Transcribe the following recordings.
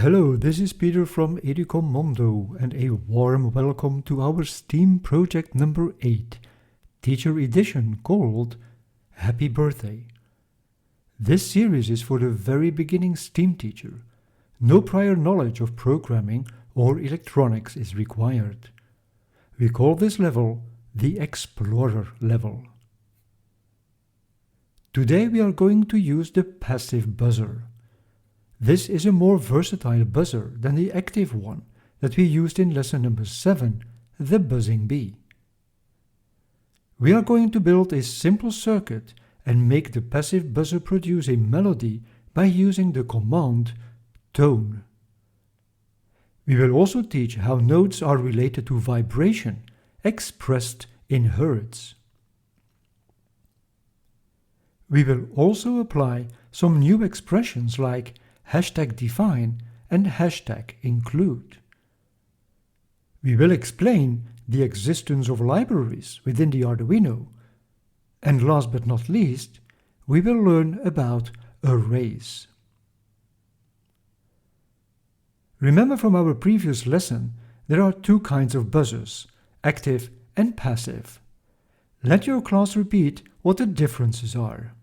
Hello, this is Peter from Educomondo and a warm welcome to our STEAM project number 8, Teacher Edition, called Happy Birthday. This series is for the very beginning STEAM teacher. No prior knowledge of programming or electronics is required. We call this level the Explorer level. Today we are going to use the passive buzzer. This is a more versatile buzzer than the active one that we used in lesson number 7, the buzzing bee. We are going to build a simple circuit and make the passive buzzer produce a melody by using the command tone. We will also teach how notes are related to vibration, expressed in hertz. We will also apply some new expressions like #define and #include. We will explain the existence of libraries within the Arduino. And last but not least, we will learn about arrays. Remember from our previous lesson, there are two kinds of buzzers, active and passive. Let your class repeat what the differences are.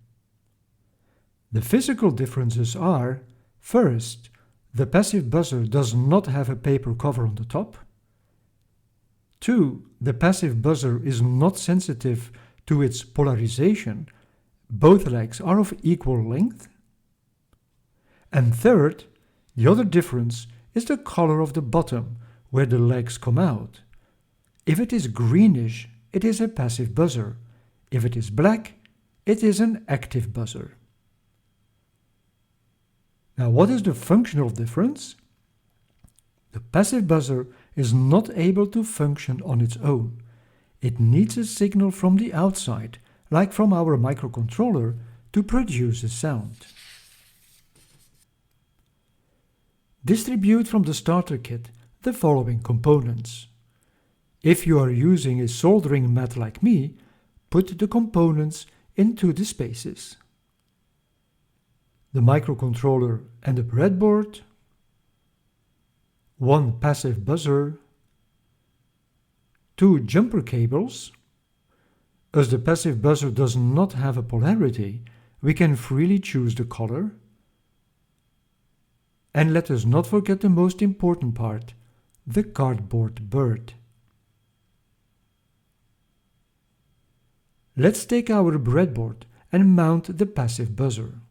The physical differences are: first, the passive buzzer does not have a paper cover on the top. 2. The passive buzzer is not sensitive to its polarization. Both legs are of equal length. And third, the other difference is the color of the bottom, where the legs come out. If it is greenish, it is a passive buzzer. If it is black, it is an active buzzer. Now, what is the functional difference? The passive buzzer is not able to function on its own. It needs a signal from the outside, like from our microcontroller, to produce a sound. Distribute from the starter kit the following components. If you are using a soldering mat like me, put the components into the spaces. The microcontroller and the breadboard, one passive buzzer, 2 jumper cables. As the passive buzzer does not have a polarity, we can freely choose the color. And let us not forget the most important part, the cardboard bird. Let's take our breadboard and mount the passive buzzer.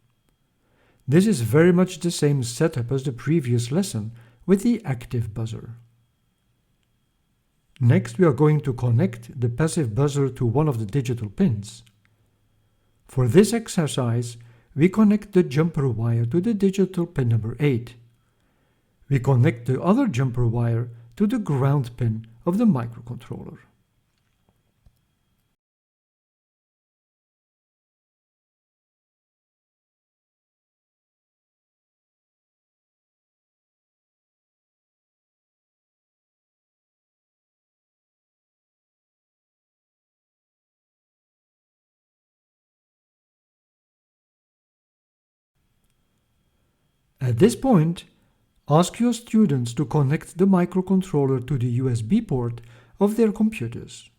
This is very much the same setup as the previous lesson with the active buzzer. Next, we are going to connect the passive buzzer to one of the digital pins. For this exercise, we connect the jumper wire to the digital pin number 8. We connect the other jumper wire to the ground pin of the microcontroller. At this point, ask your students to connect the microcontroller to the USB port of their computers.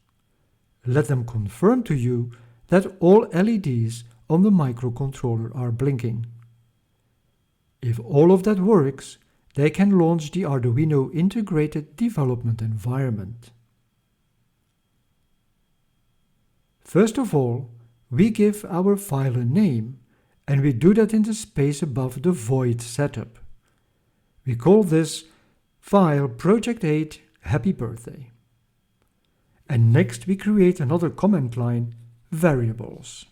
Let them confirm to you that all LEDs on the microcontroller are blinking. If all of that works, they can launch the Arduino Integrated Development Environment. First of all, we give our file a name, and we do that in the space above the void setup. We call this file Project 8 Happy Birthday. And next we create another command line, variables.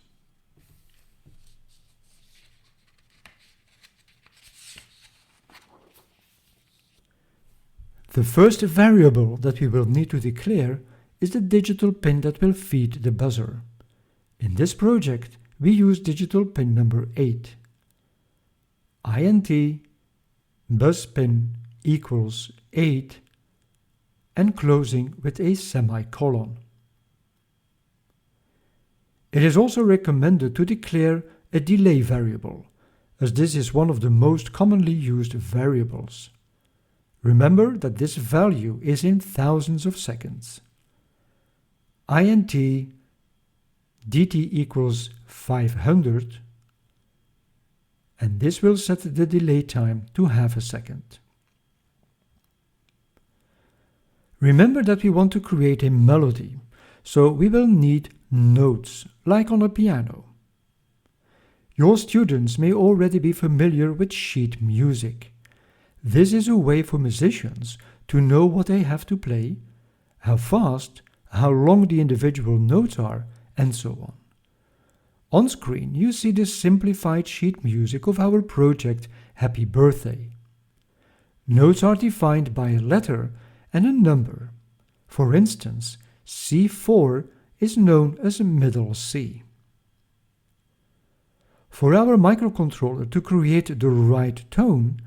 The first variable that we will need to declare is the digital pin that will feed the buzzer. In this project, we use digital pin number 8. int buzz pin equals 8 and closing with a semicolon. It is also recommended to declare a delay variable, as this is one of the most commonly used variables. Remember that this value is in thousands of seconds. int dt equals 500, and this will set the delay time to half a second. Remember that we want to create a melody, so we will need notes, like on a piano. Your students may already be familiar with sheet music. This is a way for musicians to know what they have to play, how fast, how long the individual notes are, and so on. On screen you see the simplified sheet music of our project Happy Birthday. Notes are defined by a letter and a number. For instance, C4 is known as middle C. For our microcontroller to create the right tone,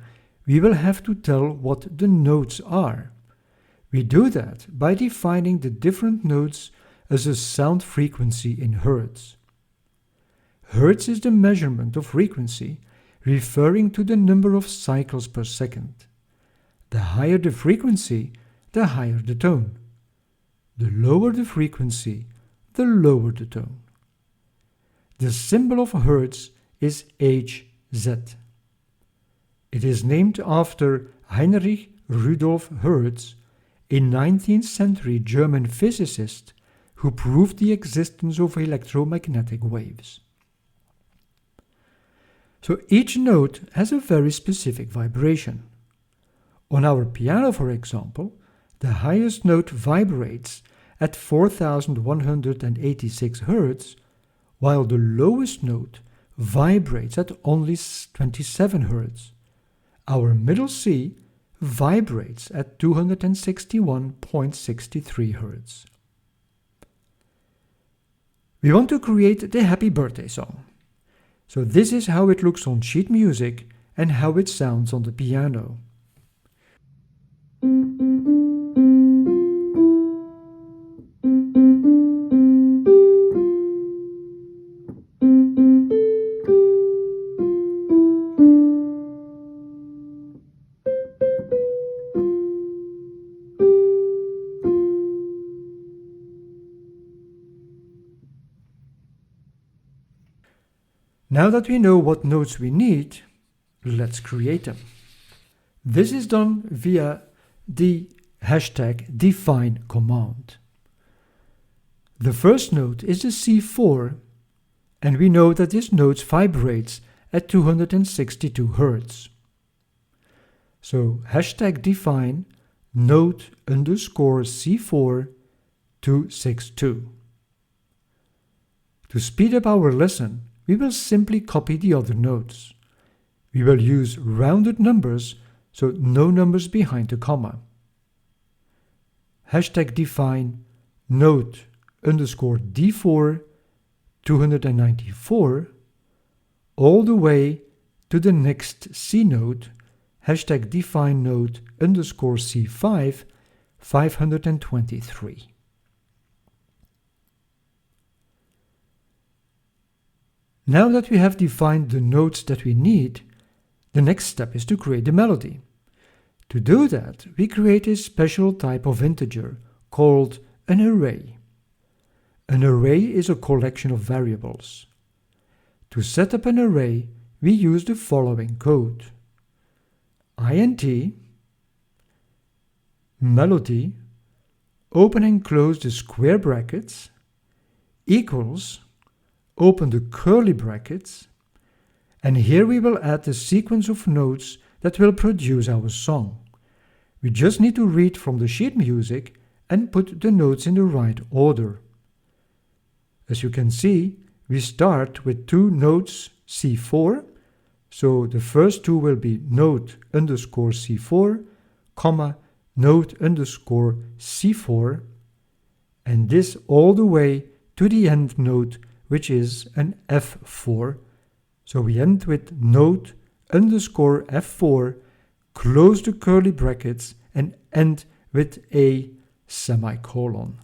we will have to tell what the notes are. We do that by defining the different notes as a sound frequency in hertz. Hertz is the measurement of frequency, referring to the number of cycles per second. The higher the frequency, the higher the tone. The lower the frequency, the lower the tone. The symbol of hertz is Hz. It is named after Heinrich Rudolf Hertz, a 19th century German physicist who proved the existence of electromagnetic waves. So each note has a very specific vibration. On our piano, for example, the highest note vibrates at 4186 Hz, while the lowest note vibrates at only 27 Hz. Our middle C vibrates at 261.63 Hz. We want to create the Happy Birthday song. So this is how it looks on sheet music and how it sounds on the piano. Now that we know what notes we need, let's create them. This is done via the #define command. The first note is the C4, and we know that this note vibrates at 262 Hz. So #define note underscore C4 262. To speed up our lesson, we will simply copy the other notes. We will use rounded numbers, so no numbers behind the comma. #define note underscore D4 294 all the way to the next C note, #define note underscore C5 523. Now that we have defined the notes that we need, the next step is to create the melody. To do that, we create a special type of integer called an array. An array is a collection of variables. To set up an array, we use the following code. int melody, open and close the square brackets, equals, open the curly brackets, and here we will add the sequence of notes that will produce our song. We just need to read from the sheet music and put the notes in the right order. As you can see, we start with two notes C4, so the first two will be note underscore C4, comma, note underscore C4, and this all the way to the end note, which is an F4. So we end with note underscore F4, close the curly brackets, and end with a semicolon.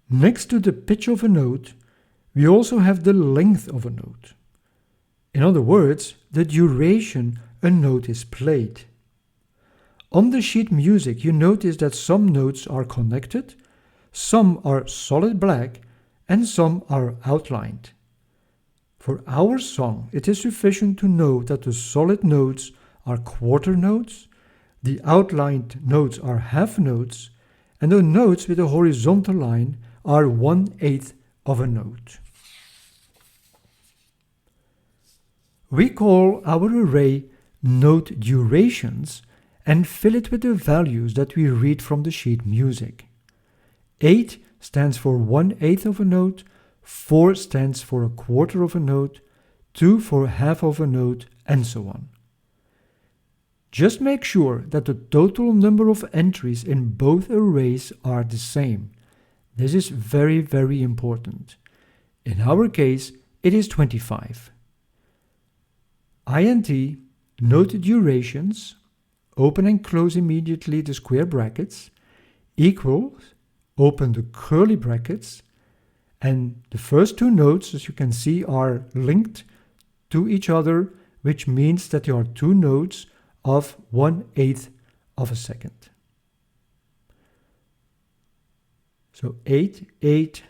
Next to the pitch of a note, We also have the length of a note. In other words, the duration a note is played. On the sheet music, you notice that some notes are connected, some are solid black, and some are outlined. For our song, it is sufficient to know that the solid notes are quarter notes, the outlined notes are half notes, and the notes with a horizontal line are 1/8 of a note. We call our array note durations and fill it with the values that we read from the sheet music. 8 stands for 1/8 of a note, 4 stands for a quarter of a note, 2 for half of a note, and so on. Just make sure that the total number of entries in both arrays are the same. This is very, very important. In our case, it is 25. int note durations, open and close immediately the square brackets, equals, open the curly brackets, and the first two notes, as you can see, are linked to each other, which means that there are two notes of 1/8 of a second. So 8, 8,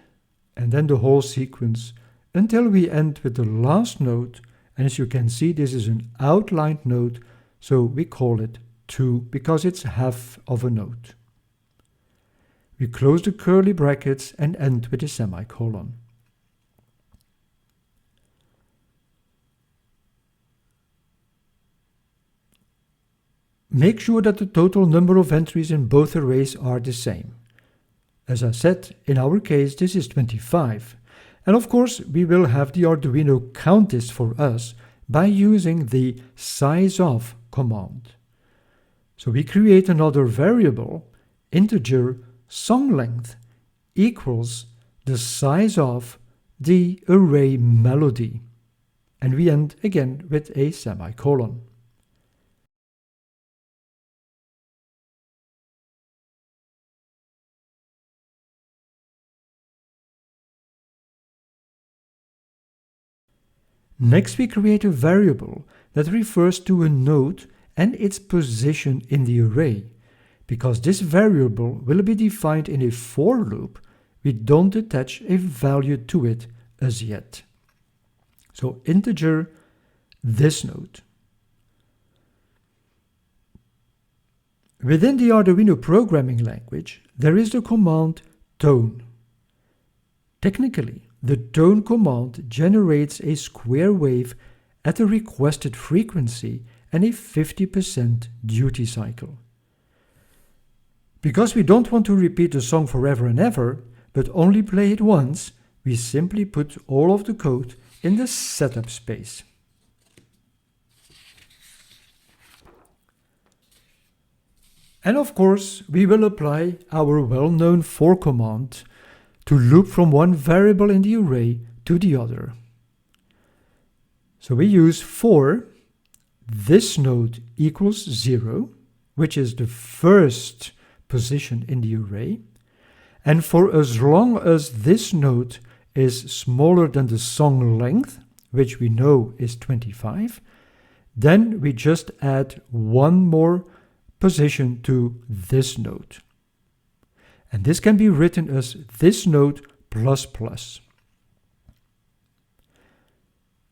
and then the whole sequence until we end with the last note. And as you can see, this is an outlined note, so we call it 2 because it's half of a note. We close the curly brackets and end with a semicolon. Make sure that the total number of entries in both arrays are the same. As I said, in our case, this is 25. And of course, we will have the Arduino count this for us by using the sizeOf command. So we create another variable, integer song length equals the size of the array melody. And we end again with a semicolon. Next, we create a variable that refers to a note and its position in the array. Because this variable will be defined in a for loop, we don't attach a value to it as yet. So integer this note. Within the Arduino programming language, there is the command tone. Technically, the tone command generates a square wave at a requested frequency and a 50% duty cycle. Because we don't want to repeat the song forever and ever, but only play it once, we simply put all of the code in the setup space. And of course, we will apply our well-known for command to loop from one variable in the array to the other. So we use for this node equals 0, which is the first position in the array, and for as long as this node is smaller than the song length, which we know is 25, then we just add one more position to this node. And this can be written as this node plus plus.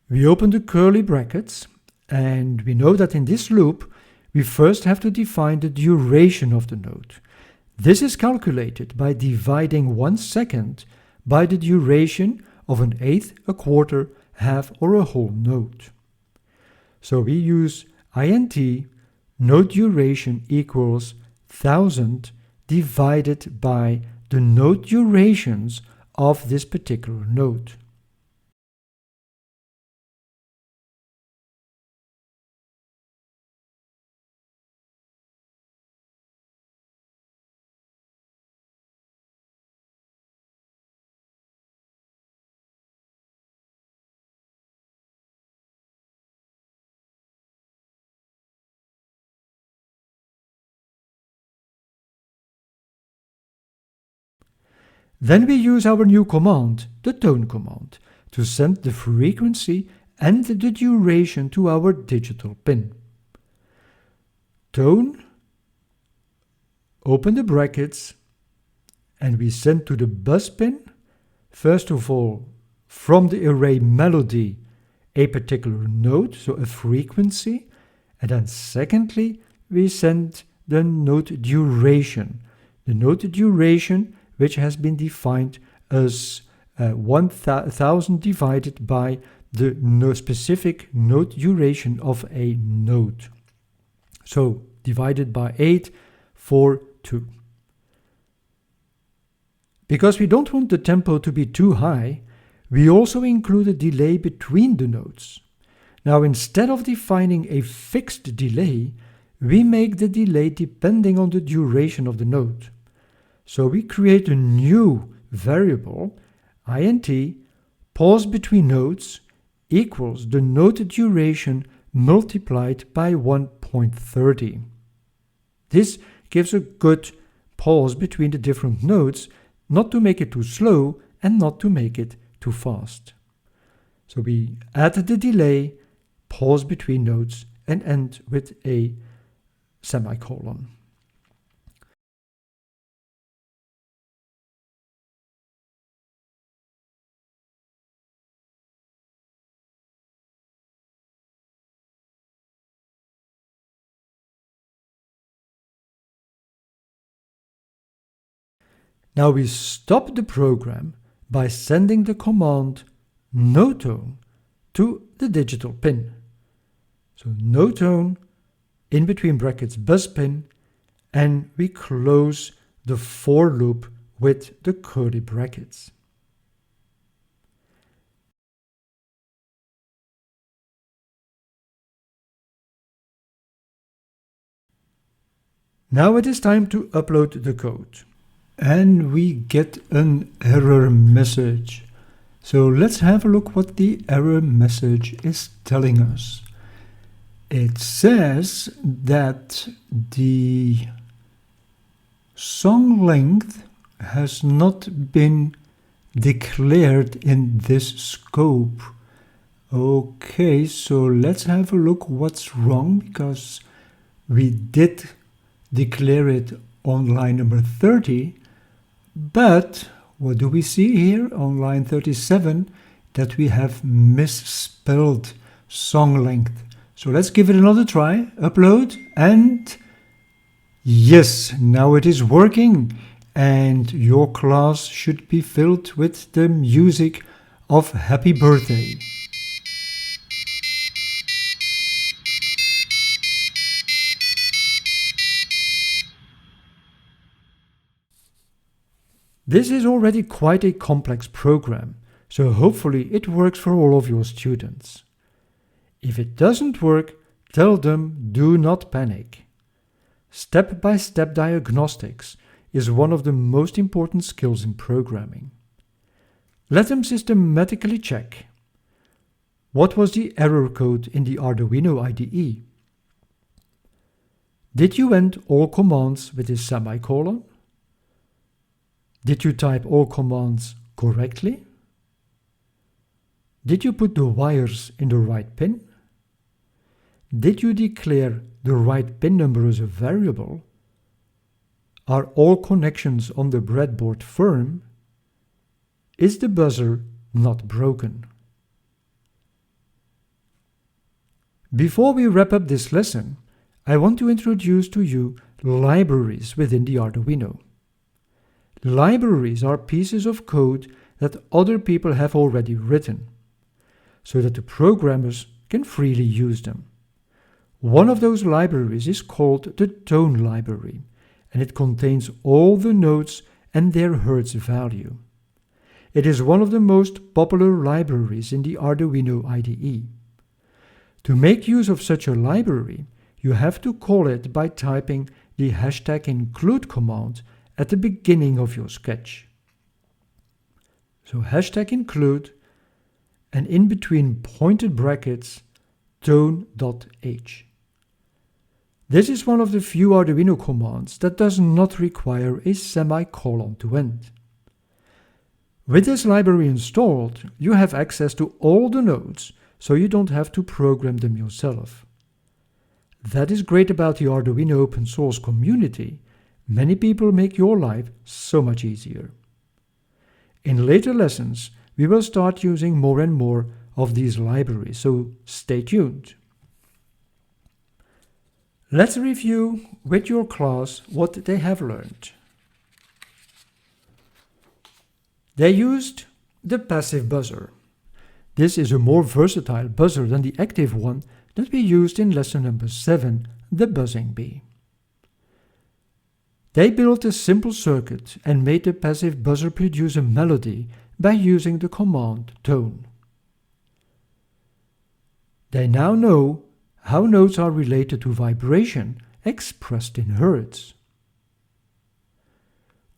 We open the curly brackets, and we know that in this loop, we first have to define the duration of the node. This is calculated by dividing 1 second by the duration of an eighth, a quarter, half, or a whole node. So we use int node duration equals 1000 divided by the node durations of this particular node. Then we use our new command, the tone command, to send the frequency and the duration to our digital pin. Tone, open the brackets, and we send to the buzz pin, first of all, from the array melody, a particular note, so a frequency, and then secondly, we send the note duration. The note duration, which has been defined as 1000 divided by the specific note duration of a note. So divided by 8, 4, 2. Because we don't want the tempo to be too high, we also include a delay between the notes. Now, instead of defining a fixed delay, we make the delay depending on the duration of the note. So we create a new variable, int, pause between notes, equals the note duration multiplied by 1.30. This gives a good pause between the different notes, not to make it too slow and not to make it too fast. So we add the delay, pause between notes, and end with a semicolon. Now we stop the program by sending the command no tone to the digital pin. So no tone, in between brackets buzz pin, and we close the for loop with the curly brackets. Now it is time to upload the code. And we get an error message. So let's have a look what the error message is telling us. It says that the song length has not been declared in this scope. Okay, so let's have a look what's wrong, because we did declare it on line number 30. But what do we see here on line 37? That we have misspelled song length. So let's give it another try. Upload, and yes, now it is working. And your class should be filled with the music of Happy Birthday. This is already quite a complex program, so hopefully it works for all of your students. If it doesn't work, tell them do not panic. Step-by-step diagnostics is one of the most important skills in programming. Let them systematically check. What was the error code in the Arduino IDE? Did you end all commands with a semicolon? Did you type all commands correctly? Did you put the wires in the right pin? Did you declare the right pin number as a variable? Are all connections on the breadboard firm? Is the buzzer not broken? Before we wrap up this lesson, I want to introduce to you libraries within the Arduino. Libraries are pieces of code that other people have already written, so that the programmers can freely use them. One of those libraries is called the tone library, and it contains all the notes and their hertz value. It is one of the most popular libraries in the Arduino IDE. To make use of such a library, you have to call it by typing the #include command at the beginning of your sketch. So #include, and in between pointed brackets, tone.h. This is one of the few Arduino commands that does not require a semicolon to end. With this library installed, you have access to all the nodes, so you don't have to program them yourself. That is great about the Arduino open source community. Many people make your life so much easier. In later lessons, we will start using more and more of these libraries, so stay tuned. Let's review with your class what they have learned. They used the passive buzzer. This is a more versatile buzzer than the active one that we used in lesson number 7, the buzzing bee. They built a simple circuit and made the passive buzzer produce a melody by using the command tone. They now know how notes are related to vibration expressed in hertz.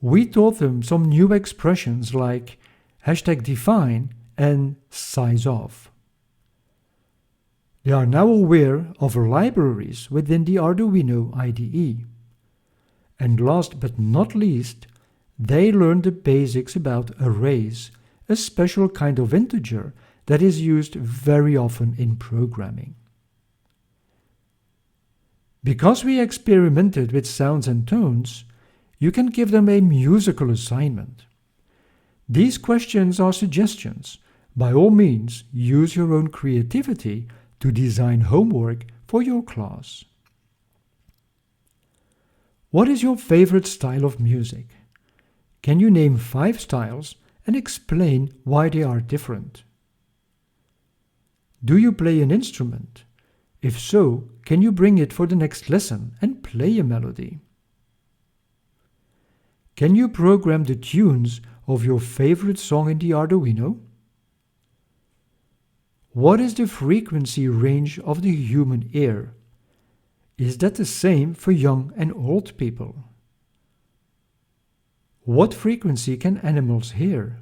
We taught them some new expressions like #define and size of. They are now aware of libraries within the Arduino IDE. And last but not least, they learned the basics about arrays, a special kind of integer that is used very often in programming. Because we experimented with sounds and tones, you can give them a musical assignment. These questions are suggestions. By all means, use your own creativity to design homework for your class. What is your favorite style of music? Can you name 5 styles and explain why they are different? Do you play an instrument? If so, can you bring it for the next lesson and play a melody? Can you program the tunes of your favorite song in the Arduino? What is the frequency range of the human ear? Is that the same for young and old people? What frequency can animals hear?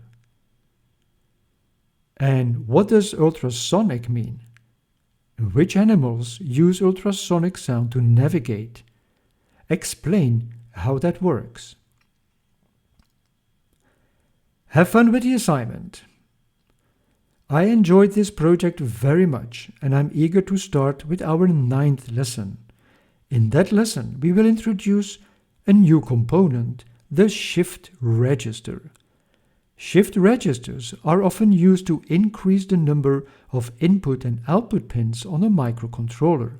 And what does ultrasonic mean? Which animals use ultrasonic sound to navigate? Explain how that works. Have fun with the assignment. I enjoyed this project very much and I'm eager to start with our 9th lesson. In that lesson, we will introduce a new component, the shift register. Shift registers are often used to increase the number of input and output pins on a microcontroller.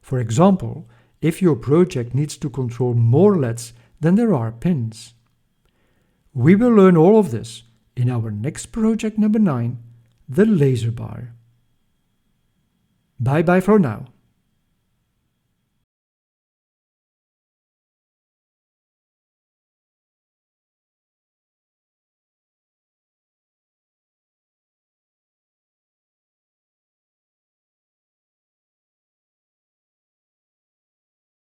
For example, if your project needs to control more LEDs than there are pins. We will learn all of this in our next project number 9, the laser bar. Bye bye for now.